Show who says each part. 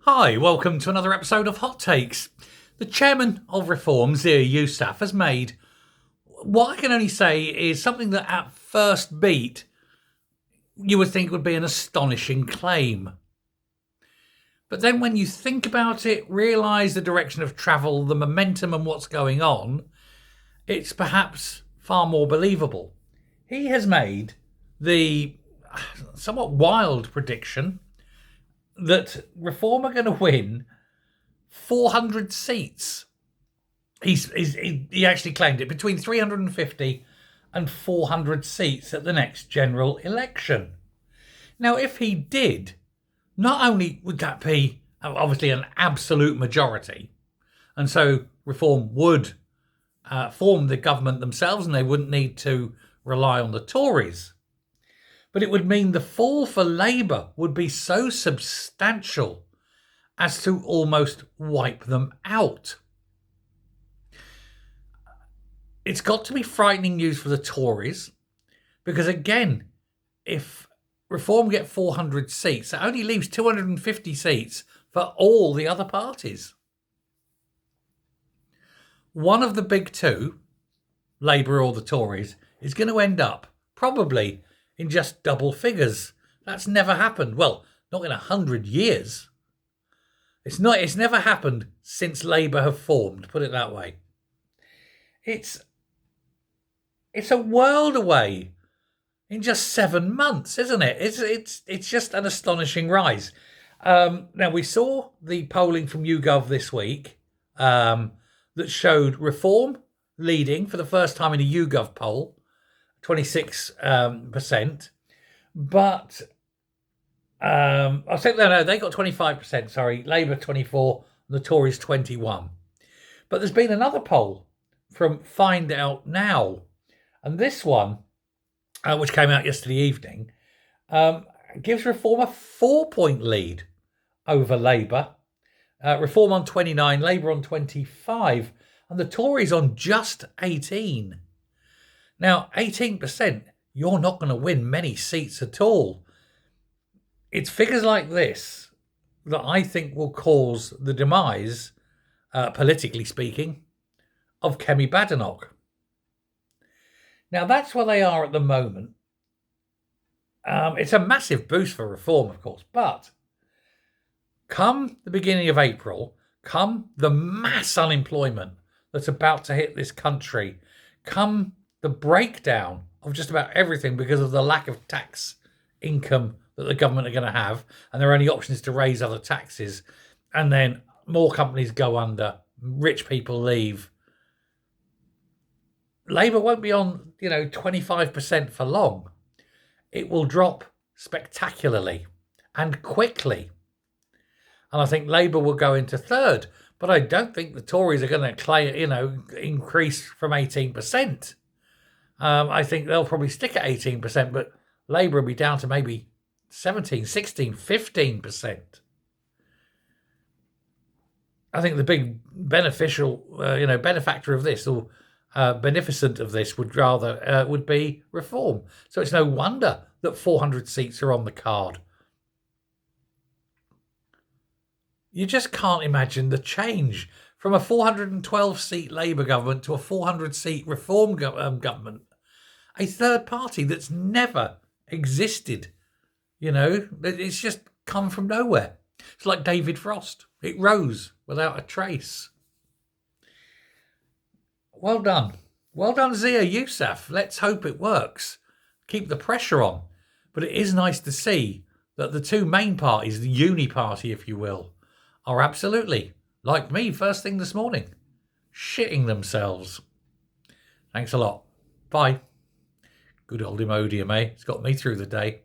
Speaker 1: Hi, welcome to another episode of Hot Takes. The chairman of Reform, Zia Yousaf, has made what I can only say is something that at first beat you would think would be an astonishing claim. But then when you think about it, realise the direction of travel, the momentum and what's going on, it's perhaps far more believable. He has made the somewhat wild prediction that Reform are going to win 400 seats. He actually claimed it, between 350 and 400 seats at the next general election. Now, if he did, not only would that be obviously an absolute majority, and so Reform would form the government themselves and they wouldn't need to rely on the Tories, but it would mean the fall for Labour would be so substantial as to almost wipe them out. It's got to be frightening news for the Tories, because again, if Reform get 400 seats, that only leaves 250 seats for all the other parties. One of the big two, Labour or the Tories, is going to end up probably in just double figures. That's never happened. Well, not in 100 years. It's never happened since Labour have formed, put it that way. It's a world away in just 7 months, isn't it? It's just an astonishing rise. Now, we saw the polling from YouGov this week that showed Reform leading for the first time in a YouGov poll, 26%. But I think they got 25%, sorry. Labour 24%, and the Tories 21%. But there's been another poll from Find Out Now, and this one, which came out yesterday evening, gives Reform a 4-point lead over Labour. Reform on 29, Labour on 25, and the Tories on just 18. Now, 18%, you're not going to win many seats at all. It's figures like this that I think will cause the demise, politically speaking, of Kemi Badenoch. Now, that's where they are at the moment. It's a massive boost for Reform, of course, but come the beginning of April, come the mass unemployment that's about to hit this country, come the breakdown of just about everything because of the lack of tax income that the government are going to have, and their only option is to raise other taxes, and then more companies go under, rich people leave. Labour won't be on, 25% for long. It will drop spectacularly and quickly. And I think Labour will go into third, but I don't think the Tories are going to increase from 18%. I think they'll probably stick at 18%, but Labour will be down to maybe 17, 16, 15%. I think the big benefactor of this, or beneficent of this, would be Reform. So it's no wonder that 400 seats are on the card. You just can't imagine the change from a 412-seat Labour government to a 400-seat Reform government. A third party that's never existed. It's just come from nowhere. It's like David Frost. It rose without a trace. Well done. Well done, Zia Yousaf. Let's hope it works. Keep the pressure on. But it is nice to see that the two main parties, the uni party, if you will, are absolutely, like me first thing this morning, shitting themselves. Thanks a lot. Bye. Good old Imodium, eh? It's got me through the day.